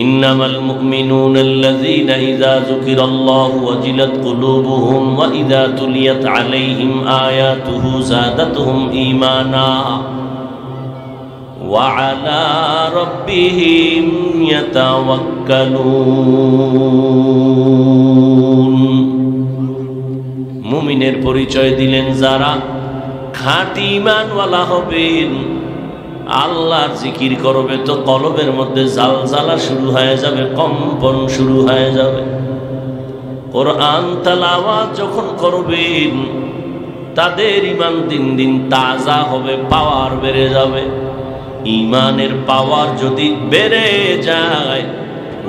إنما المؤمنون الذين إذا ذكر الله وجلت قلوبهم وإذا تليت عليهم آياته زادتهم إيمانا وعلى ربهم يتوكلون মুমিনের পরিচয় দিলেন যারা খাঁটি ঈমানওয়ালা হবেন আল্লাহর জিকির করবে তো কলবের মধ্যে জালজালা শুরু হয়ে যাবে, কম্পন শুরু হয়ে যাবে। কোরআন তেলাওয়াত যখন করবেন তাদের ঈমান দিন দিন তাজা হবে, পাওয়ার বেড়ে যাবে। ঈমানের পাওয়ার যদি বেড়ে যায়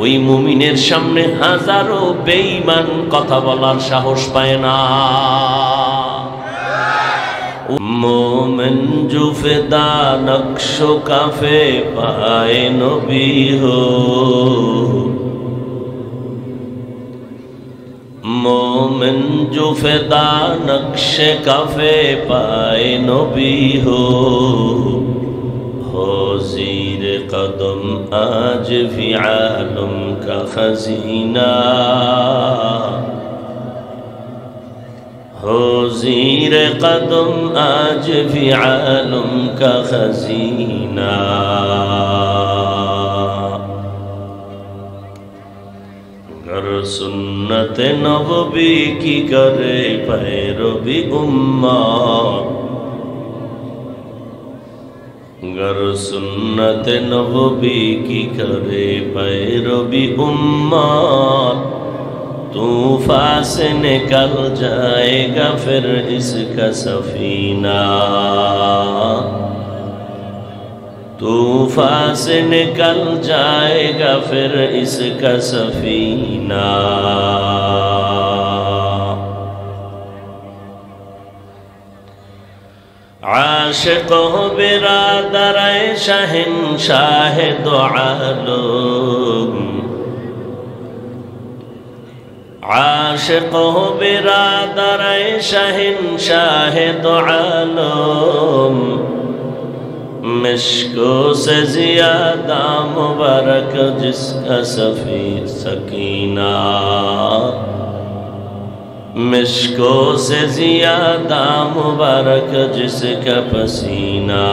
ওই মুমিনের সামনে হাজারো বেঈমান কথা বলার সাহস পায় না। मोमिन जो फिदा नक्शो काफे पाए नबी हो, मोमिन जो फिदा नक्शे काफे पाए नबी हो ज़ीर कदम आज भी आलम का खजीना, हो ज़ीर कदम आज भी आलम का खजीना। गर सुन्नत नबवी की करे पैरवी उम्मत, गर सुन्नत नबवी की करे पैरवी उम्मत तूफान से निकल जाएगा फिर इसका सफीना, तूफान से निकल जाएगा फिर इसका सफीना। आशिक हो बिरादर शहंशाह दो आलम, आशिक हो बिरादर शहंशाह दो आलम, मिश्को से ज़ियादा मुबारक जिसका सफ़ीर सकीना, मिश्को से ज़ियादा मुबारक जिसका पसीना।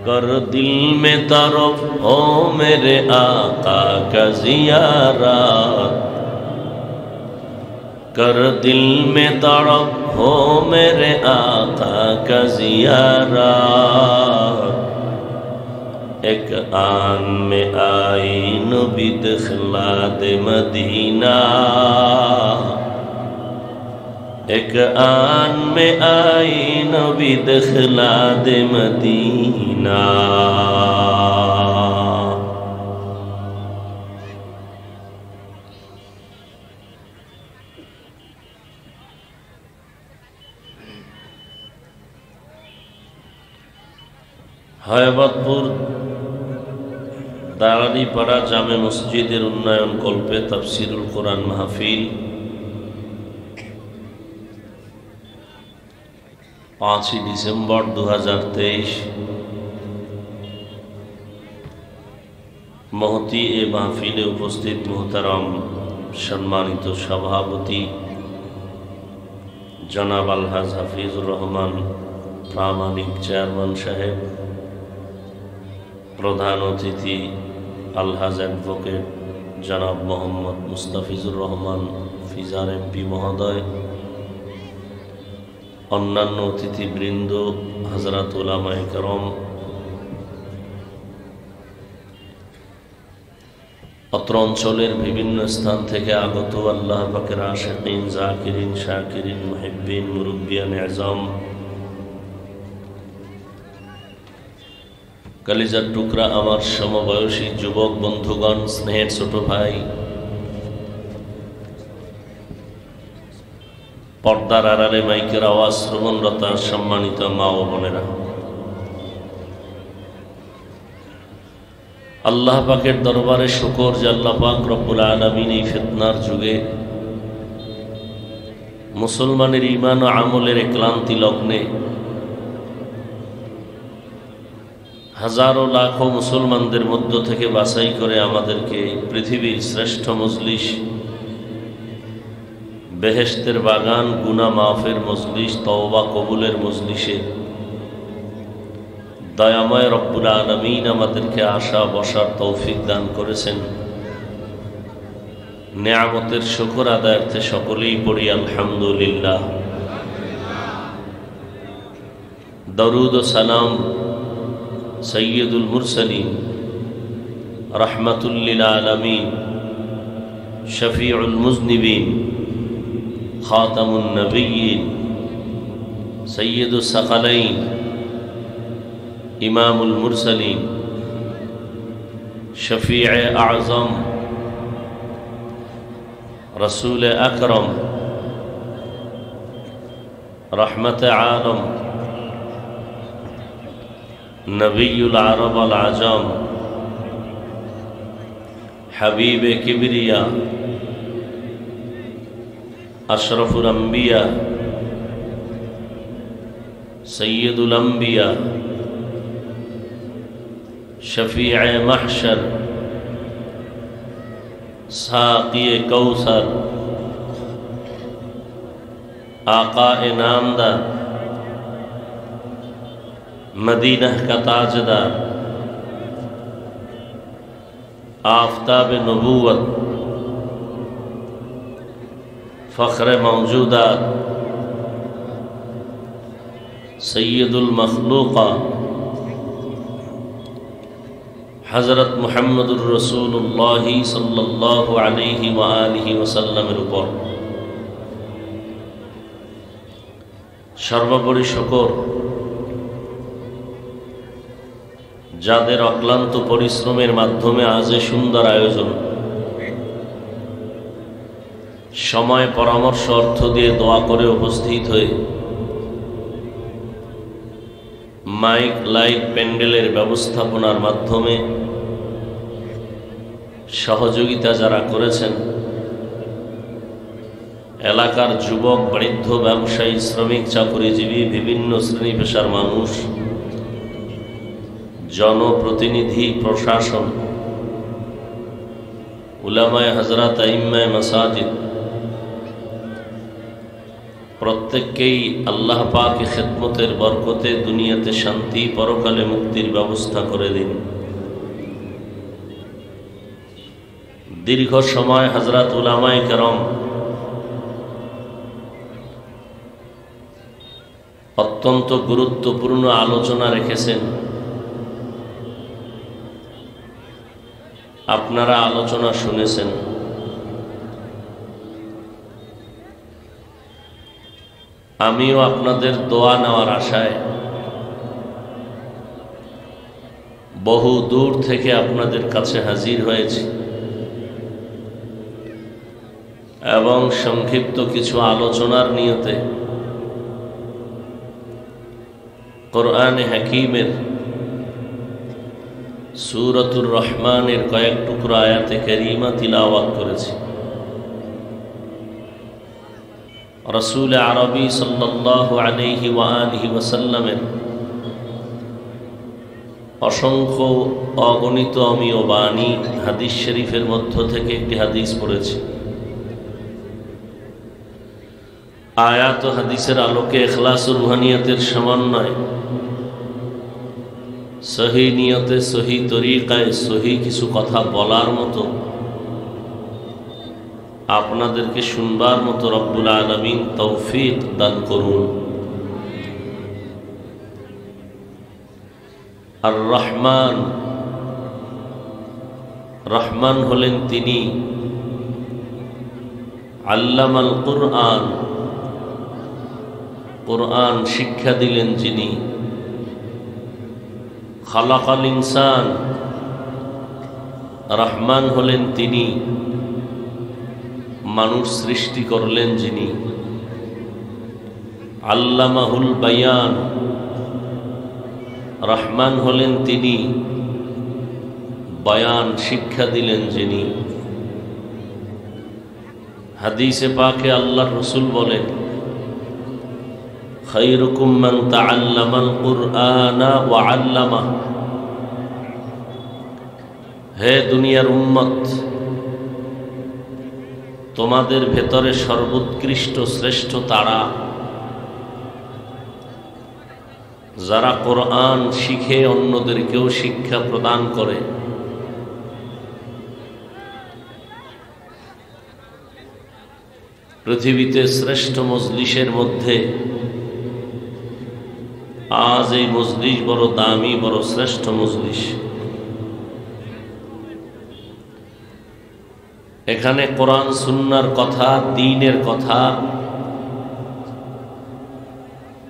कर दिल में तरफ हो मेरे आका का ज़ियारत, कर दिल में तरफ हो मेरे आका का ज़ियारत। एक आन में आई नबी दिखलाद मदीना, एक आन में आई नबी दिखलाद मदीना। হায়বাদপুর দাঁড়ানিপাড়া জামে মসজিদের উন্নয়ন কল্পে তাফসিরুল কোরআন মাহফিল 5 ডিসেম্বর 2023 মহতি এ মাহফিলে উপস্থিত মোহতারাম সম্মানিত সভাপতি জনাব আলহাজ হাফিজুর রহমান প্রামাণিক চেয়ারম্যান সাহেব, প্রধান অতিথি আলহাজ অ্যাডভোকেট জনাব মোহাম্মদ মুস্তাফিজুর রহমান ফিজার এমপি মহোদয়, অন্যান্য অতিথিবৃন্দ, হযরত উলামায়ে কেরাম, অত্র অঞ্চলের বিভিন্ন স্থান থেকে আগত আল্লাহ পাকের আশিকিন, জাকিরিন, শাকিরিন, মুহিব্বিন, মুরব্বিয়ান আযম, কলিজার টুকরা আমার সমবয়সী যুবক বন্ধুগণ, স্নেহের ছোট ভাই, পর্দার আড়ালে মাইকের আওয়াজ শ্রবণরতা সম্মানিত মা ও বোনেরা, আল্লাহ পাকের দরবারে শুকর যে আল্লাহ পাক রব্বুল আলামিন এই ফিতনার যুগে মুসলমানের ঈমান ও আমলের ক্লান্তি লগ্নে হাজারো লাখো মুসলমানদের মধ্য থেকে বাছাই করে আমাদেরকে পৃথিবীর শ্রেষ্ঠ মজলিস, বেহেশতের বাগান, গুনাহ মাফের মজলিস, তওবা কবুলের মজলিসে দয়াময় রব্বুল আলামিন আমাদেরকে আসা বসার তৌফিক দান করেছেন। নেয়ামতের শুকর আদায়ার্থে সকলেই পড়ি আলহামদুলিল্লাহ। দরুদ ও সালাম সৈয়দুল মুরসালিন, রহমাতুল লিল আলামিন, শফিউল মুজনিবিন, খাতামুন নবিয়্যিন, সৈয়দুস সাকালাইন, ইমামুল মুরসালিন, শফিয়ে আযম, রসুল আকরম, রহমত আলম, নবীউল আরব আল আজম, হাবিব কিবরিয়া, আশরফুল আম্বিয়া, সৈয়দুল আম্বিয়া, শফিয়ে মাহশর, साक़ी कौसर, आक़ाए नामदार, मदीना का ताजदार, आफ़ताब नबूवत, फ़ख्र मौजूदात, सैयदुल मखलूक़ा हज़रत मुहम्मदुर रसूलुल्लाह सल्लल्लाहु अलैहि व आलिहि वसल्लमेर উপর সর্বোপরি শুকর যাদের অক্লান্ত পরিশ্রমের মাধ্যমে আজ এই সুন্দর আয়োজন, সময় পরামর্শ অর্থ দিয়ে দোয়া করে উপস্থিত হয়ে মাইক লাইট প্যান্ডেলের ব্যবস্থাপনার মাধ্যমে সহযোগিতা যারা করেছেন, এলাকার যুবক, বৃদ্ধ, ব্যবসায়ী, শ্রমিক, চাকরিজীবী, বিভিন্ন শ্রেণী পেশার মানুষ, জনপ্রতিনিধি, প্রশাসন, উলামায়ে হযরত, আইম্মায়ে মাসাজিদ, প্রত্যেককেই আল্লাহ পাক খিদমতের বরকতে দুনিয়াতে শান্তি, পরকালে মুক্তির ব্যবস্থা করে দিন। দীর্ঘ সময় হযরত উলামায়ে কেরাম অত্যন্ত গুরুত্বপূর্ণ আলোচনা রেখেছেন। আপনারা আলোচনা শুনেছেন। আমিও আপনাদের দোয়া নেওয়ার আশায় বহু দূর থেকে আপনাদের কাছে হাজির হয়েছি এবং সংক্ষিপ্ত কিছু আলোচনার নিয়তে কোরআনে হাকিমের সূরাতুর রহমানের কয়েক টুকরা আয়াতে কারিমা তিলাওয়াত করেছি। রসুল আরবি সাল্লাল্লাহু আলাইহি ওয়া আলিহি ওয়াসাল্লামের অসংখ্য অগণিত অমীয় বাণী, হাদিস শরীফের মধ্য থেকে একটি হাদিস পড়েছি। আয়াত ও হাদিসের আলোকে ইখলাস ও রুহানিয়তের সমন্বয়, সহি নিয়তে, সহি তরিকায়, সহি কিছু কথা বলার মতো, আপনাদেরকে শুনবার মতো রব্বুল আলামিন তৌফিক দান করুন। আর রহমান, রহমান হলেন তিনি, আল্লামাল কুরআন, কুরআন শিক্ষা দিলেন যিনি, খালাকাল ইনসান, রহমান হলেন তিনি, মানুষ সৃষ্টি করলেন যিনি, আল্লামাহুল বায়ান, রহমান হলেন তিনি, বয়ান শিক্ষা দিলেন যিনি। হাদিসে পাকে আল্লাহর রাসূল বলেন, খায়রুকুম মান তাআল্লামাল কুরআনা ওয়া আল্লামা, হে দুনিয়ার উম্মত, তোমাদের ভেতরে সর্বোৎকৃষ্ট শ্রেষ্ঠ তারা যারা কোরআন শিখে অন্যদেরকেও শিক্ষা প্রদান করে। পৃথিবীতে শ্রেষ্ঠ মজলিসের মধ্যে আজ এই মজলিস বড় দামি, বড় শ্রেষ্ঠ মজলিস। এখানে কোরআন সুন্নাহর কথা, দ্বীনের কথা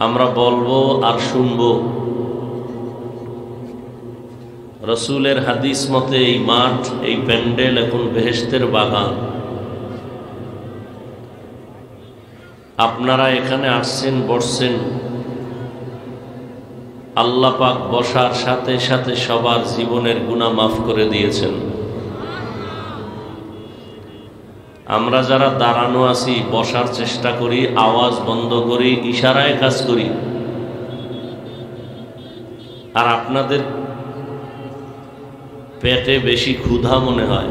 আমরা বলবো আর শুনবো। রসুলের হাদিস মতে এই মাঠ, এই প্যান্ডেল এখন বেহেশতের বাগান। আপনারা এখানে আসছেন, বসছেন, আল্লাহ পাক বসার সাথে সাথে সবার জীবনের গুনাহ মাফ করে দিয়েছেন। আমরা যারা দাঁড়ানো আছি, বসার চেষ্টা করি, আওয়াজ বন্ধ করি, ইশারায় কাজ করি, আর আপনাদের পেটে বেশি ক্ষুধা মনে হয়।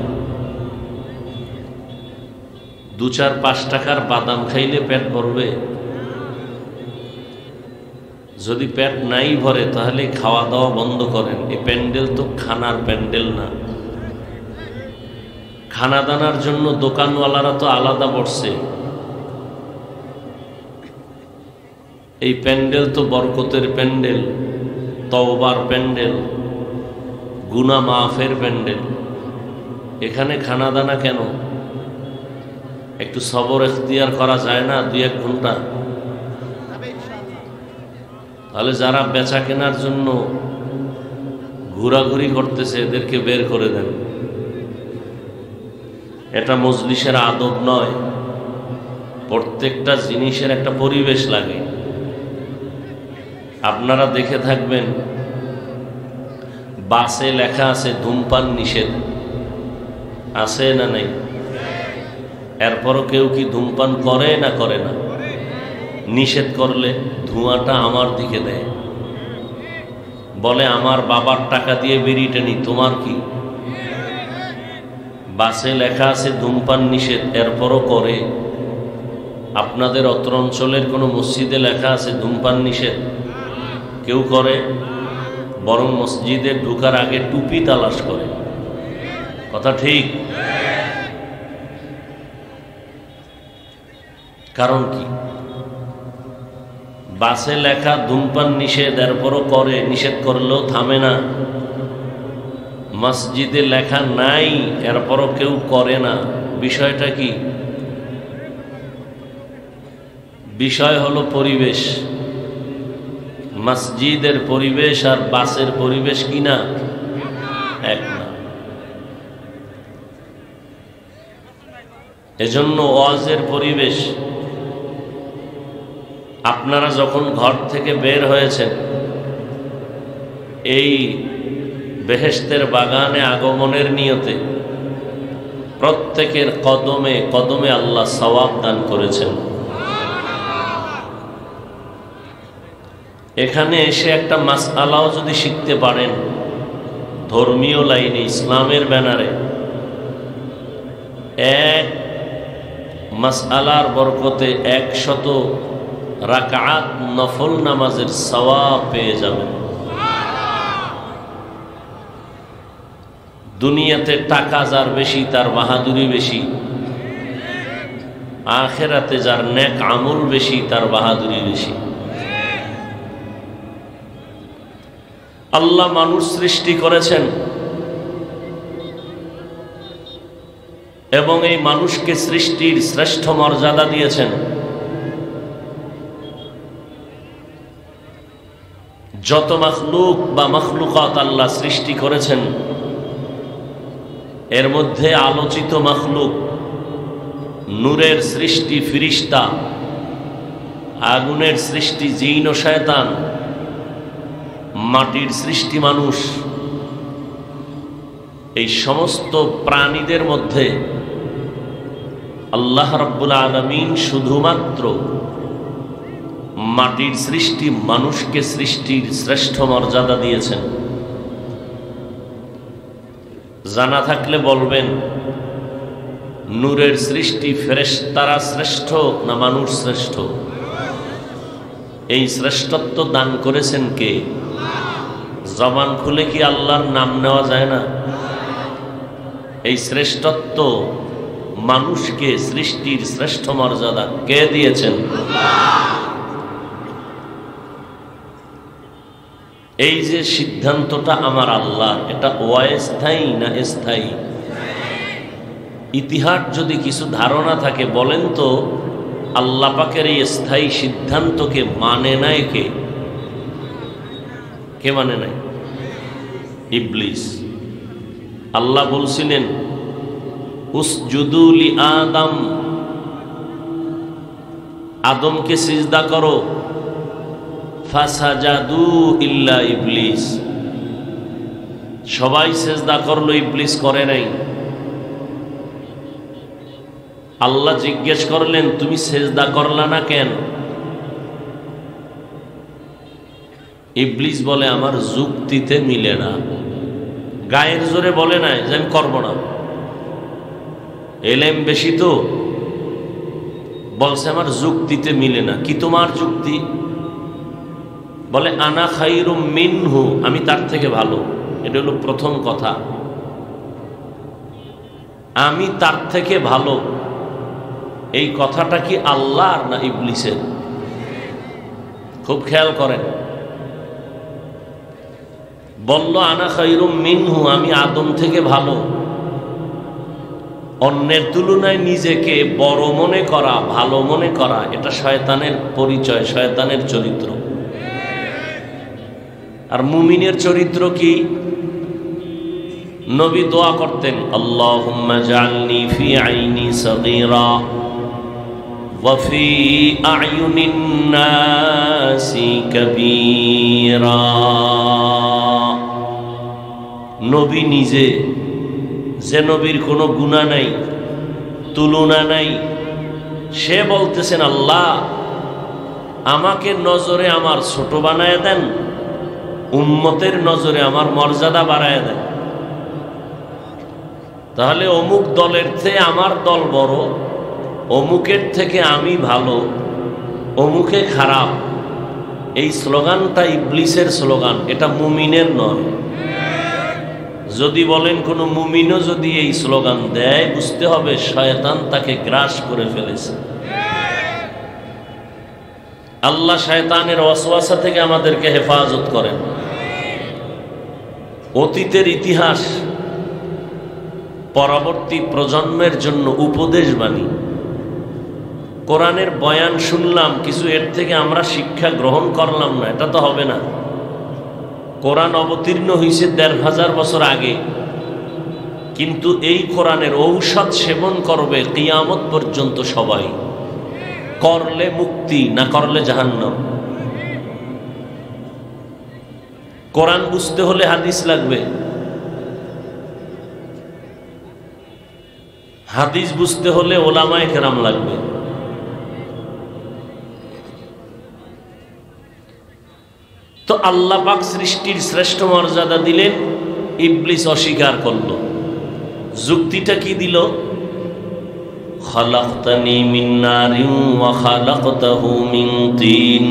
2-4-5 টাকার বাদাম খাইলে পেট ভরবে? যদি পেট নাই ভরে তাহলে খাওয়া দাওয়া বন্ধ করেন। এই প্যান্ডেল তো খানার প্যান্ডেল না। খানা দানার জন্য দোকানওয়ালারা তো আলাদা বসছে। এই প্যান্ডেল তো বরকতের প্যান্ডেল, তওবার প্যান্ডেল, গুনাহ মাফের প্যান্ডেল। এখানে খানা দানা কেন? একটু সবর এখতিয়ার করা যায় না 2-1 ঘন্টা? তাহলে যারা বেচা কেনার জন্য ঘোরাঘুরি করতেছে এদেরকে বের করে দেন। এটা মজলিসের আদব নয়। প্রত্যেকটা জিনিসের একটা পরিবেশ লাগে। আপনারা দেখে থাকবেন বাসে লেখা আছে ধূমপান নিষেধ, আছে না নাই? এরপরও কেউ কি ধূমপান করে না করে না? নিষেধ করলে ধোঁয়াটা আমার দিকে দেয়, বলে আমার বাবার টাকা দিয়ে বিড়িটা নি, তোমার কি? বাসে লেখা আছে ধূমপান নিষেধ, এরপরও করে। আপনাদের অত্র অঞ্চলের কোনো মসজিদে লেখা আছে ধূমপান নিষেধ? কেউ করে? বরং মসজিদে ঢুকার আগে টুপি তালাশ করে। কথা ঠিক? কারণ কি? বাসে লেখা ধূমপান নিষেধ, এরপরও করে। নিষেধ করলেও থামে না। মসজিদে লেখা নাই, এরপরও কেউ করে না। বিষয়টা কি? বিষয় হলো পরিবেশ। মসজিদের পরিবেশ আর বাসের পরিবেশ কি না? এক না। এজন্য ওয়াজের পরিবেশ, আপনারা যখন ঘর থেকে বের হয়েছেন এই বেহেশতের বাগানে আগমনের নিয়তে, প্রত্যেকের কদমে কদমে আল্লাহ সওয়াব দান করেছেন। এখানে এসে একটা মাসআলাও যদি শিখতে পারেন, ধর্মীয় লাইনে ইসলামের ব্যানারে, এক মাসআলার বরকতে 100 রাকাত নফল নামাজের সওয়াব পেয়ে যাবেন। দুনিয়াতে টাকা যার বেশি তার বাহাদুরি বেশি, আখিরাতে যার নেক আমল বেশি তার বাহাদুরি বেশি। আল্লাহ মানুষ সৃষ্টি করেছেন এবং এই মানুষকে সৃষ্টির শ্রেষ্ঠ মর্যাদা দিয়েছেন। যত মখলুক বা মখলুকাত আল্লাহ সৃষ্টি করেছেন, এর মধ্যে আলোচিত মখলুক, নূরের সৃষ্টি ফিরিস্তা, আগুনের সৃষ্টি জিন ও শয়তান, মাটির সৃষ্টি মানুষ, এই সমস্ত প্রাণীদের মধ্যে আল্লাহ রাব্বুল আলামিন শুধুমাত্র মাটির সৃষ্টি মানুষকে সৃষ্টির শ্রেষ্ঠ মর্যাদা দিয়েছেন। জানা থাকলে বলবেন, নূরের সৃষ্টি ফেরেশতারা শ্রেষ্ঠ না মানুষ শ্রেষ্ঠ? এই শ্রেষ্ঠত্ব দান করেছেন কে? জবান খুলে কি আল্লাহর নাম নেওয়া যায় না? এই শ্রেষ্ঠত্ব মানুষকে সৃষ্টির শ্রেষ্ঠ মর্যাদা কে দিয়েছেন? এই যে সিদ্ধান্তটা আমার আল্লাহ, এটা অস্থায়ী না স্থায়ী? ইতিহাস যদি কিছু ধারণা থাকে বলেন তো, আল্লাহ পাকের এই স্থায়ী সিদ্ধান্তকে মানে নাই কে? কে মানে নাই? ইবলিস। আল্লাহ বলছিলেন উসজুদু লি আদম, আদমকে সিজদা করো, ফাসাজাদু ইল্লা ইবলিস, সবাই সিজদা করলো, ইবলিস করে নাই। আল্লাহ জিজ্ঞেস করলেন তুমি সিজদা করলা না কেন? ইবলিস বলে আমার যুক্তিতে মিলে না। গায়ের জোরে বলে নাই যে আমি করবো না, এলেম বেশি তো, বলছে আমার যুক্তিতে মিলে না। কি তোমার যুক্তি? বলে আনা খাইরুম মিনহু, আমি তার থেকে ভালো। এটা হলো প্রথম কথা, আমি তার থেকে ভালো। এই কথাটা কি আল্লাহর না ইবলিসের? খুব খেয়াল করেন। বলল আনা খাইরুম মিনহু, আমি আদম থেকে ভালো। অন্যের তুলনায় নিজেকে বড় মনে করা, ভালো মনে করা, এটা শয়তানের পরিচয়, শয়তানের চরিত্র। আর মুমিনের চরিত্র কি? নবী দোয়া করতেন আল্লাহুম্মা জাআলনি ফি আইনি সগীরা ওয়া ফি আ'য়ুনিন নাসি কাবীরা। নবী নিজে, যে নবীর কোনো গুনাহ নাই, তুলনা নাই, সে বলতেছেন আল্লাহ আমাকে নজরে আমার ছোট বানায় দেন, উম্মতের নজরে আমার মর্যাদা বাড়ায় দেন। তাহলে অমুক দলের থেকে আমার দল বড়, অমুকের থেকে আমি ভালো, অমুকে খারাপ, এই স্লোগানটা ইবলিসের স্লোগান, এটা মুমিনের নয়। যদি বলেন কোনো মুমিনও যদি এই স্লোগান দেয়, বুঝতে হবে শয়তান তাকে গ্রাস করে ফেলেছে। আল্লাহ শয়তানের ওয়াসওয়াসা থেকে আমাদেরকে হেফাজত করেন। অতীতের ইতিহাস পরবর্তী প্রজন্মের জন্য উপদেশ বাণী। কোরআনের বয়ান শুনলাম কিছু, এর থেকে আমরা শিক্ষা গ্রহণ করলাম না, এটা তো হবে না। কোরআন অবতীর্ণ হয়েছে ১৫০০ বছর আগে, কিন্তু এই কোরআনের ঔষধ সেবন করবে কিয়ামত পর্যন্ত সবাই। করলে মুক্তি, না করলে জাহান্নাম। কোরআন বুঝতে হলে হাদিস লাগবে, হাদিস বুঝতে হলে ওলামায়ে কেরাম লাগবে। তো আল্লাহ পাক সৃষ্টির শ্রেষ্ঠ মর্যাদা দিলেন, ইবলিস অস্বীকার করলো। যুক্তিটা কি দিল? খালাকতানি মিন নারিন ওয়া খালাকতাহু মিন তিন,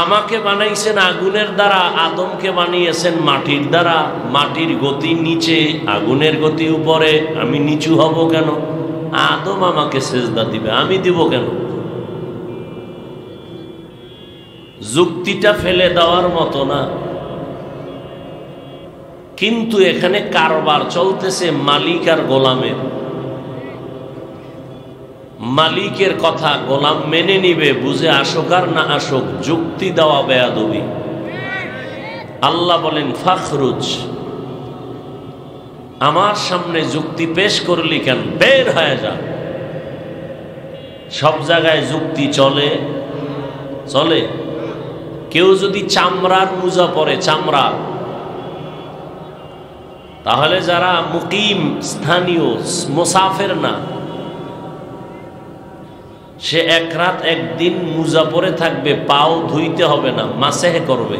আমাকে বানাইছেন আগুনের দ্বারা, আদমকে বানিয়েছেন মাটির দ্বারা। মাটির গতি নিচে, আগুনের গতি উপরে, আমি নিচু হব কেন? আদম আমাকে সেজদা দিবে, আমি দিব কেন? যুক্তিটা ফেলে দেওয়ার মতো না। কিন্তু এখানে কারবার চলতেছে মালিক আর গোলামের। মালিকের কথা গোলাম মেনে নিবে, বুঝে আসুক আর না আসুক, যুক্তি দেওয়া বেয়াদবি। আল্লাহ বলেন ফাখরুজ, আমার সামনে যুক্তি পেশ করলি কেন? বের হয়ে যা। সব জায়গায় যুক্তি চলে? চলে। কেউ যদি চামড়ার মোজা পরে, চামড়া, তাহলে যারা মুকিম, স্থানীয়, মুসাফির না, সে এক রাত একদিন মোজা পরে থাকবে, পাও ধুইতে হবে না, মাসেহ করবে।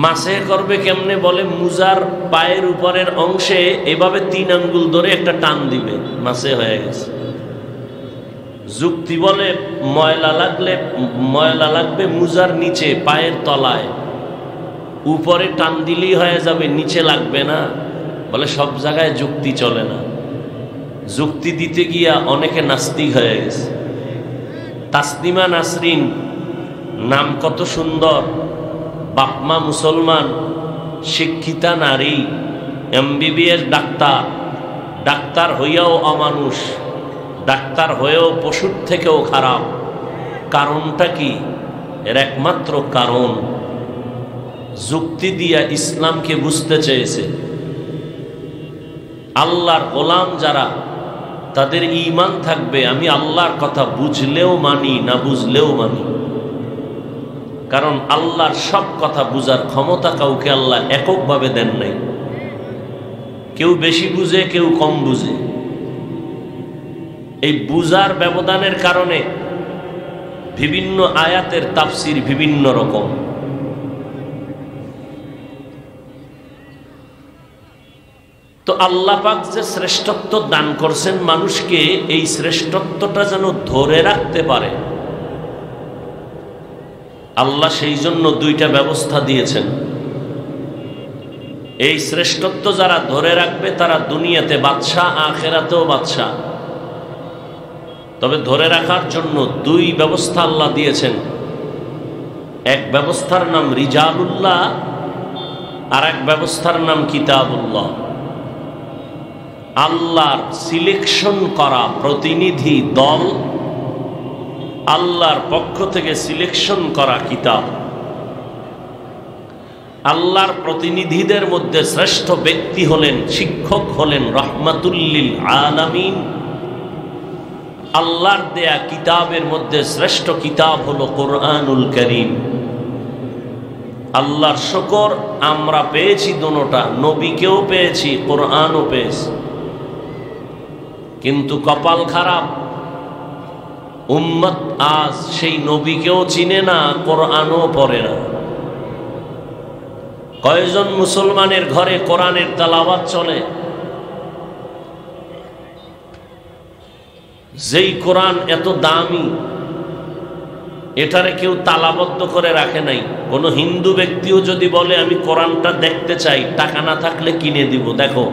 মাসে করবে কেমনে বলে, মুজার পায়ের উপরের অংশে এভাবে 3 আঙ্গুল ধরে একটা টান দিবে, মাসে হয়ে গেছে। যুক্তি বলে ময়লা লাগবে মুজার নিচে, পায়ের তলায়, উপরে টান দিলেই হয়ে যাবে, নিচে লাগবে না। বলে সব জায়গায় যুক্তি চলে না। যুক্তি দিতে গিয়া অনেকে নাস্তিক হয়ে গেছে। তাসলিমা নাসরিন নাম কত সুন্দর, বাপমা মুসলমান, শিক্ষিতা নারী, MBBS ডাক্তার হইয়াও অমানুষ, ডাক্তার হয়েও পশুর থেকেও খারাপ। কারণটা কি? এর একমাত্র কারণ যুক্তি দিয়া ইসলামকে বুঝতে চেয়েছে। আল্লাহর গোলাম যারা, তাদের ঈমান থাকবে আমি আল্লাহর কথা বুঝলেও মানি, না বুঝলেও মানি। কারণ আল্লাহর সব কথা বুঝার ক্ষমতা কাউকে আল্লাহ এককভাবে দেন নাই। কেউ বেশি বুঝে, কেউ কম বুঝে। এই বুঝার ব্যবধানের কারণে বিভিন্ন আয়াতের তাফসির বিভিন্ন রকম। তো আল্লাহ পাক যে শ্রেষ্ঠত্ব দান করছেন মানুষকে, এই শ্রেষ্ঠত্বটা যেন ধরে রাখতে পারে, আল্লাহ সেই জন্য 2টা ব্যবস্থা দিয়েছেন। এই শ্রেষ্ঠত্ব যারা ধরে রাখবে তারা দুনিয়াতে বাদশা, আখিরাতেও বাদশা। তবে ধরে রাখার জন্য 2 ব্যবস্থা আল্লাহ দিয়েছেন। এক ব্যবস্থার নাম রিজালুল্লাহ, আর এক ব্যবস্থার নাম কিতাবুল্লাহ। আল্লাহর সিলেকশন করা প্রতিনিধি দল, আল্লাহর পক্ষ থেকে সিলেকশন করা কিতাব। আল্লাহর প্রতিনিধিদের মধ্যে শ্রেষ্ঠ ব্যক্তি হলেন, শিক্ষক হলেন রহমাতুল্লিল আলামিন। আল্লাহর দেয়া কিতাবের মধ্যে শ্রেষ্ঠ কিতাব হলো কোরআনুল কারীম। আল্লাহর শুকর, আমরা পেয়েছি দুটোটা, নবীকেও পেয়েছি, কোরআনও পেয়েছি। কিন্তু কপাল খারাপ, উম্মত আজ সেই নবীকেও চিনে না, কোরআনও পড়ে না। কয়জন মুসলমানের ঘরে কোরআনের তেলাওয়াত চলে? যেই কোরআন এত দামি, এটারে কেউ তালাবদ্ধ করে রাখে নাই। কোনো হিন্দু ব্যক্তিও যদি বলে আমি কোরআনটা দেখতে চাই, টাকা না থাকলে কিনে দিব, দেখো।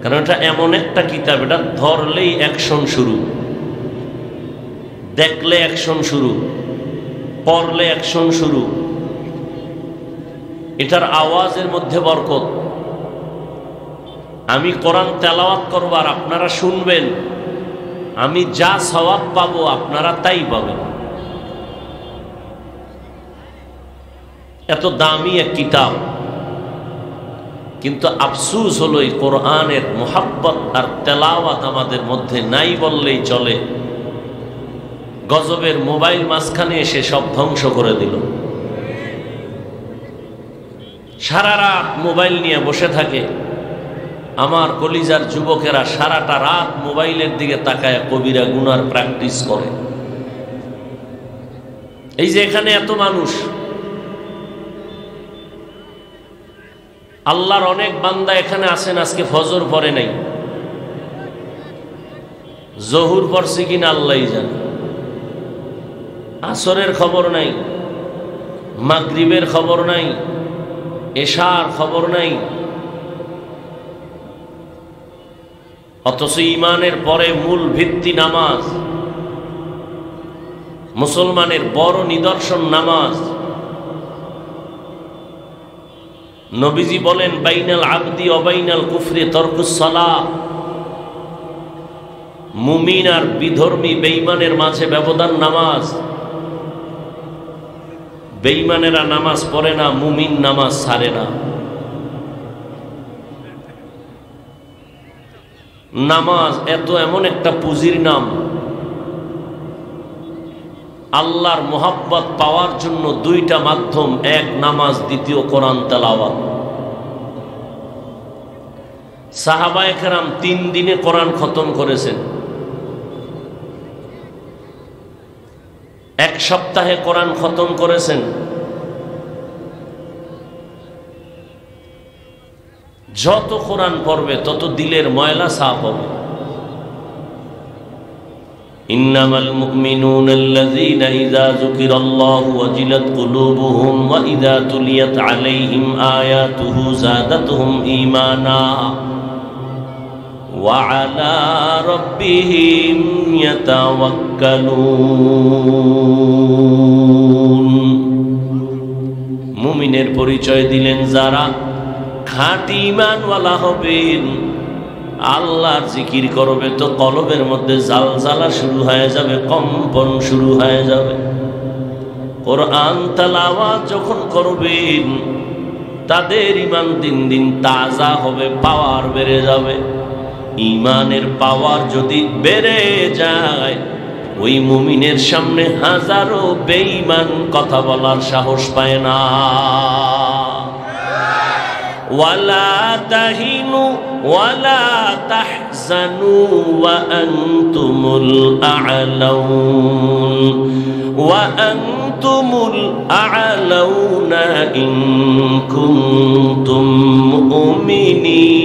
কারণ এটা এমন একটা কিতাব, এটা ধরলেই অ্যাকশন শুরু, দেখলে অ্যাকশন শুরু, পড়লে অ্যাকশন শুরু। এটার আওয়াজের মধ্যে বরকত। আমি কোরআন তেলাওয়াত করব আর আপনারা শুনবেন, আমি যা সওয়াব পাবো আপনারা তাই পাবেন। এত দামি এক কিতাব, কিন্তু আফসোস হলো এই কোরআনের মুহাব্বত আর তেলাওয়াত আমাদের মধ্যে নাই বললেই চলে। গজবের মোবাইল মাঝখানে এসে সব ধ্বংস করে দিল। সারা রাত মোবাইল নিয়ে বসে থাকে। আমার কলিজার যুবকেরা সারাটা রাত মোবাইলের দিকে তাকায় কবিরা গুনার প্র্যাকটিস করে। এই যে এখানে এত মানুষ, আল্লাহর অনেক বান্দা এখানে আছেন আজকে ফজর পড়ে নাই, জহুর পড়ছে কিনা আল্লাহই জানে, আসরের খবর নাই, মাগরিবের খবর নাই, এশার খবর নাই। অথচ ঈমানের পরে মূল ভিত্তি নামাজ, মুসলমানের বড় নিদর্শন নামাজ। নবীজি বলেন বাইনাল আবদি ওয়া বাইনাল কুফরি তারকুস সালাহ। মুমিন আর বিধর্মী বেঈমানের মাঝে ব্যবধান নামাজ। বেঈমানেরা নামাজ পড়ে না, মুমিন নামাজ ছাড়ে না। নামাজ এমন একটা পুঁজির নাম, আল্লাহর মোহাব্বত পাওয়ার জন্য 2টা মাধ্যম, এক নামাজ, দ্বিতীয় কোরআন তেলাওয়াত। সাহাবায়ে কেরাম 3 দিনে কোরআন খতম করেছেন, 1 সপ্তাহে কোরআন খতম করেছেন। যত কোরআন পড়বে তত দিলের ময়লা সাফ হবে। ইন্নামাল মুমিনুনা আল্লাযীনা ইযা যুকিরাল্লাহু ওয়াজিলাত কুলুবুহুম ওয়া ইযা তুলিয়াত আলাইহিম আয়াতুহু যাদাতুহুম ঈমানা ওয়া আলা রাব্বিহিম ইয়াতাওয়াক্কালুন। মুমিনের পরিচয় দিলেন যারা খাঁটি ঈমানওয়ালা হবেন, আল্লাহর জিকির করবে তো কলবের মধ্যে জালজালা শুরু হয়ে যাবে, কম্পন শুরু হয়ে যাবে। কোরআন তেলাওয়াত যখন করবেন তাদের ঈমান দিন দিন তাজা হবে, পাওয়ার বেড়ে যাবে। ঈমানের পাওয়ার যদি বেড়ে যায়, ওই মুমিনের সামনে হাজারো বেঈমান কথা বলার সাহস পায় না। ওয়ালা তাহিনু ওয়ালা তাহজানু ওয়া আনতুমুল আ'লাউন ওয়া আনতুমুল আ'লাউনা ইন কুনতুম মুমিনিন।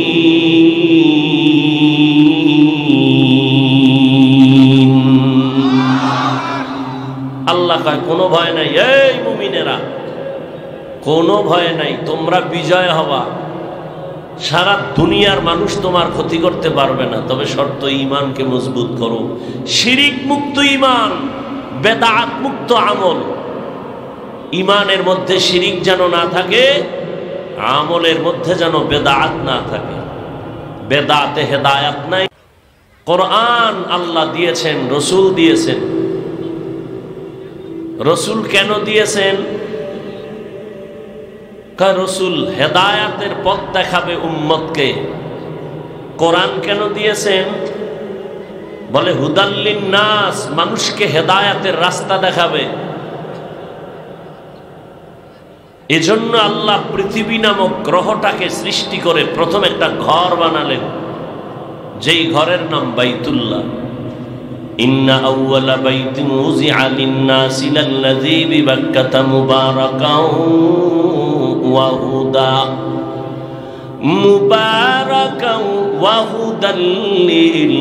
আল্লাহ কয় কোনো ভয় নাই, এই মুমিনেরা কোনো ভয় নাই, তোমরা বিজয় হবা। সারা দুনিয়ার মানুষ তোমার ক্ষতি করতে পারবে না, তবে শর্ত ঈমানকে মজবুত করো। শিরিক মুক্ত ঈমান, বেদাত মুক্ত আমল। ঈমানের মধ্যে শিরিক যেন না থাকে, আমলের মধ্যে যেন বেদাত না থাকে। বেদাতে হেদায়াত নাই। কোরআন আল্লাহ দিয়েছেন, রসুল দিয়েছেন। রসুল কেন দিয়েছেন? রসুল হেদায়াতের পথ দেখাবে উম্মতকে। কোরআন কেন দিয়েছেন? বলে হুদাল্লিন নাস, মানুষকে হেদায়াতের রাস্তা দেখাবে। এজন্য আল্লাহ পৃথিবী নামক গ্রহটাকে সৃষ্টি করে প্রথম একটা ঘর বানালেন, যেই ঘরের নাম বাইতুল্লাহ। ইন্না আউওয়ালা বাইতিন উযিআ লিন-নাসি লাল্লাযী বিবাক্কাতা মুবারাকাও ওয়া হুদা মুবারাকাও ওয়া হুদাল লিল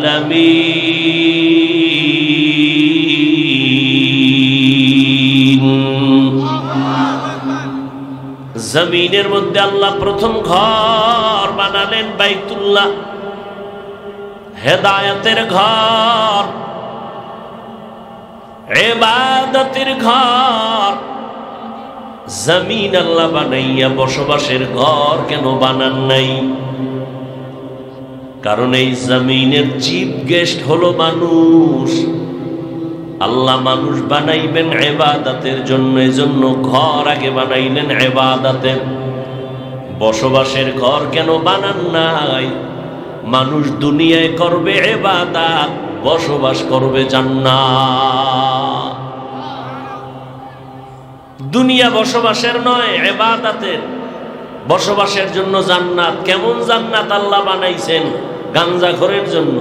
আলামিন। জমিনের মধ্যে আল্লাহ প্রথম ঘর বানালেন বাইতুল্লাহ, হেদায়েতের ঘর, ইবাদতের ঘর। জমিন আল্লাহ বানাইয়া বসবাসের ঘর কেন বানান নাই? কারণ এই জমিনের চিফ গেস্ট হলো মানুষ। আল্লাহ মানুষ বানাইবেন ইবাদতের জন্য, এজন্য ঘর আগে বানাইলেন ইবাদতের। বসবাসের ঘর কেন বানান নাই? মানুষ দুনিয়ায় করবে ইবাদত, বসবাস করবে জান্নাত। দুনিয়া বসবাসের নয়, ইবাদতের। বসবাসের জন্য জান্নাত। কেমন জান্নাত আল্লাহ বানাইছেন? গাঞ্জাখোরের জন্য,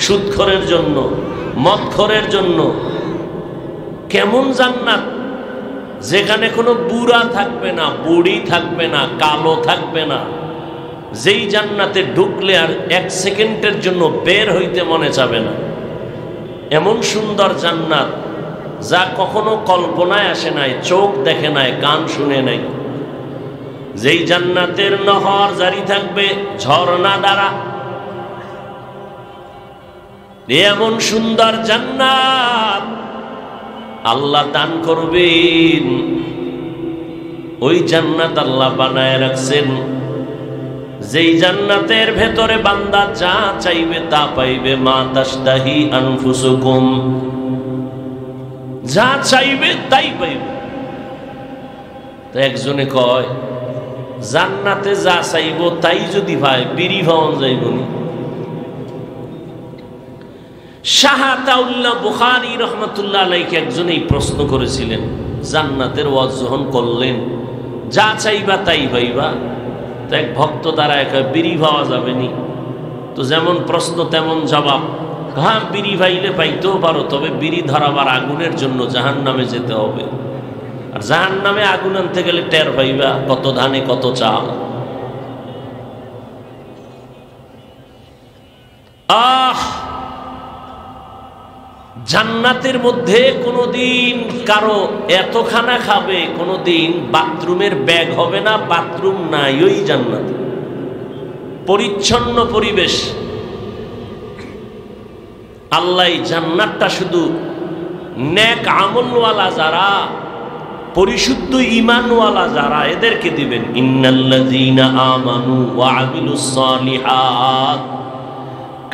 সুদখোরের জন্য, মদখোরের জন্য। কেমন জান্নাত? যেখানে কোনো বুড়া থাকবে না, বুড়ি থাকবে না, কালো থাকবে না। যেই জান্নাতে ঢুকলে আর এক সেকেন্ডের জন্য বের হইতে মনে চাবে না। এমন সুন্দর জান্নাত যা কখনো কল্পনায় আসে নাই, চোখ দেখে নাই, কান শুনে নাই। যেই জান্নাতের নহর জারি থাকবে ঝর্ণা দ্বারা। এমন সুন্দর জান্নাত আল্লাহ দান করবেন। ওই জান্নাত আল্লাহ বানায় রাখছেন, যেই জান্নাতের ভেতরে বান্দা যা চাইবে তা পাইবে। মা তাশতাহি আনফুসুকুম, যা চাইবে তাই পাইবে। তো একজনে কয়, জান্নাতে যা চাইব তাই যদি পায়, বিড়ি ভাওয়ান যাইব নি? শাহ আতাউল্লাহ বুখারী রহমাতুল্লাহ আলাইহি একজন এই প্রশ্ন করেছিলেন। জান্নাতের ওয়াজ যখন করলেন, যা চাইবা তাই পাইবা, তো এক ভক্ত তারা একা বিড়ি পাওয়া যাবে নি? তো যেমন প্রশ্ন তেমন জবাব। হ্যাঁ, বিড়ি পাইলে পাইতেও পারো, তবে বিড়ি ধরাবার আগুনের জন্য জাহান্নামে যেতে হবে। আর জাহান্নামে আগুন আনতে গেলে টের পাইবা কত ধানে কত চাল। জান্নাতের মধ্যে কোনোদিন কারো এত খানা খাবে, কোনোদিন বাথরুমের ব্যাগ হবে না, বাথরুম নাই ওই জান্নাতে। পরিচ্ছন্ন পরিবেশ। আল্লাহ জান্নাতটা শুধু নেক আমলওয়ালা যারা, পরিশুদ্ধ ঈমানওয়ালা যারা, এদেরকে দিবেন। ইন্নাল্লাযীনা আমানু ওয়া আমিলুস সালিহাত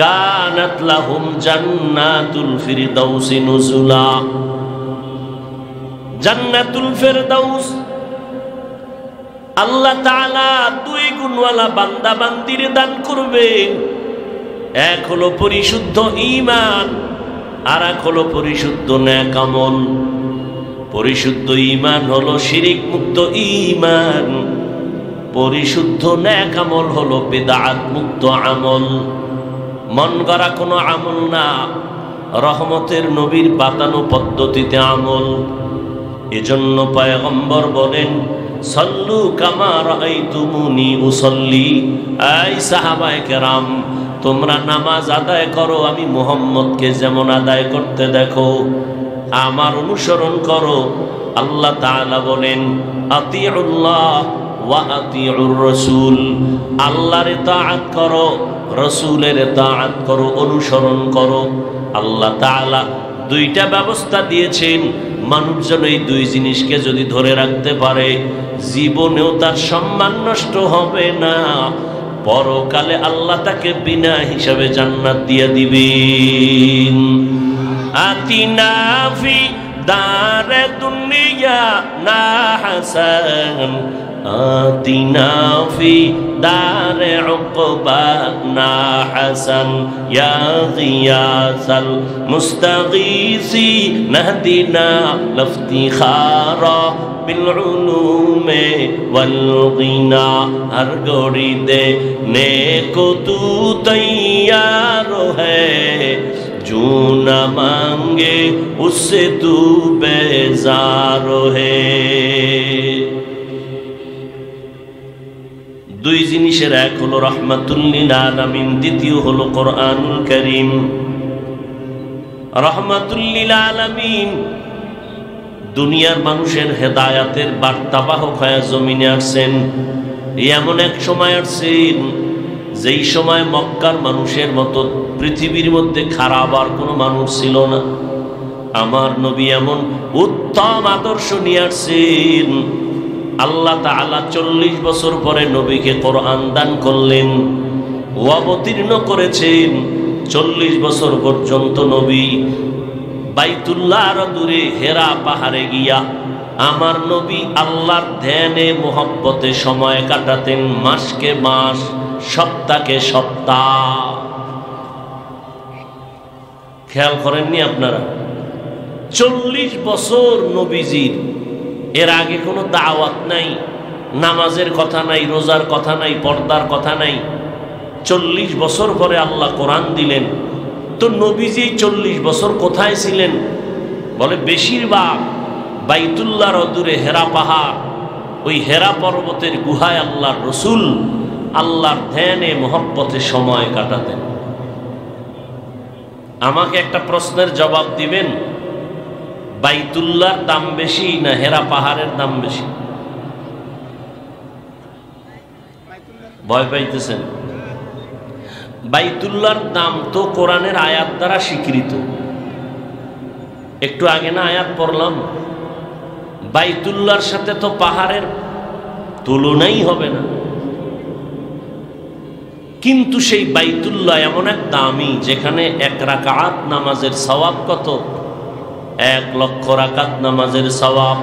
কানাত লাহুম জান্নাতুল ফিরদাউসি নুজুলা। জান্নাতুল ফিরদাউস আল্লাহ তাআলা দুই গুণওয়ালা বান্দা বান্দির দান করবেন। এক হলো পরিশুদ্ধ ঈমান, আর এক হলো পরিশুদ্ধ নেক আমল। পরিশুদ্ধ ঈমান হলো শিরিক মুক্ত ঈমান, পরিশুদ্ধ নেক আমল হলো বিদআত মুক্ত আমল। মন গড়া কোনো আমল না, রহমতের নবীর বাতানো পদ্ধতিতে আমল। এজন্য পয়গম্বর বলেন, সল্লু কামা রাআইতুমুনি উসল্লি। এই সাহাবায়ে কেরাম, তোমরা নামাজ আদায় করো আমি মুহাম্মদকে যেমন আদায় করতে দেখো, আমার অনুসরণ করো। আল্লাহ তাআলা বলেন, আতিউল্লাহ ওয়া আতিউর রাসূল। আল্লাহর ইতাআত করো, রাসূলের ইতাআত করো, অনুসরণ করো। আল্লাহ তাআলা দুইটা ব্যবস্থা দিয়েছেন। মানুষ যেন এই দুই জিনিসকে যদি ধরে রাখতে পারে, জীবনেও তার সম্মান নষ্ট হবে না, পরকালে আল্লাহ তাকে বিনা হিসাবে জান্নাত দিয়ে দিবেন। আতিনা ফি দারে দুনিয়া না হাসান, আতিনা ফি দারে উকবা না হাসান, ইয়া গিয়াসাল মুস্তাগীসি নাহদিনা লফতিখারা বিল উলুমে ওয়াল গিনা। হর গড়ি দে নেকো তু তৈয়ার হ্যায়, जो न मांगे उससे तू बेजार है। দুই জিনিসের এক হলো রাহমাতুল লিল আলামিন, দ্বিতীয় হলো কোরআনুল কারীম। রাহমাতুল লিল আলামিন দুনিয়ার মানুষের হেদায়াতের বার্তাবাহক হয়ে জমিনে আসছেন। এমন এক সময় আসছেন যেই সময় মক্কার মানুষের মতো পৃথিবীর মধ্যে খারাপ আর কোনো মানুষ ছিল না। আমার নবী এমন উত্তম আদর্শ নিয়ে আসছেন। আল্লাহ তাআলা 40 বছর পরে নবীকে কোরআন দান করলেন, অবতীর্ণ করেছেন। 40 বছর পর্যন্ত নবী বাইতুল্লাহর দূরে হেরা পাহাড়ে গিয়া আমার নবী আল্লাহর ধ্যানে মোহব্বতে সময় কাটাতেন। মাসকে মাস, সপ্তাহকে সপ্তাহ। খেয়াল করেননি আপনারা? 40 বছর নবীজির, এর আগে কোনো দাওয়াত নাই, নামাজের কথা নাই, রোজার কথা নাই, পর্দার কথা নাই। 40 বছর পরে আল্লাহ কোরআন দিলেন। তো নবীজি 40 বছর কোথায় ছিলেন? বলে বেশিরভাগ বাইতুল্লাহর দূরে হেরা পাহাড়, ওই হেরা পর্বতের গুহায় আল্লাহর রসুল আল্লাহর ধ্যানে মোহব্বতে সময় কাটাতেন। আমাকে একটা প্রশ্নের জবাব দিবেন, বাইতুল্লাহর দাম বেশি না হেরা পাহাড়ের দাম বেশি? ভয় পাইতেছেন? বাইতুল্লাহর দাম তো কোরআনের আয়াত দ্বারা স্বীকৃত। একটু আগে না আয়াত পড়লাম, বাইতুল্লাহর সাথে তো পাহাড়ের তুলনাই হবে না। কিন্তু সেই বাইতুল্লাহ এমন এক দামি, যেখানে 1 রাকাত নামাজের সওয়াব কত? 1 লক্ষ রাকাত নামাজের সওয়াব।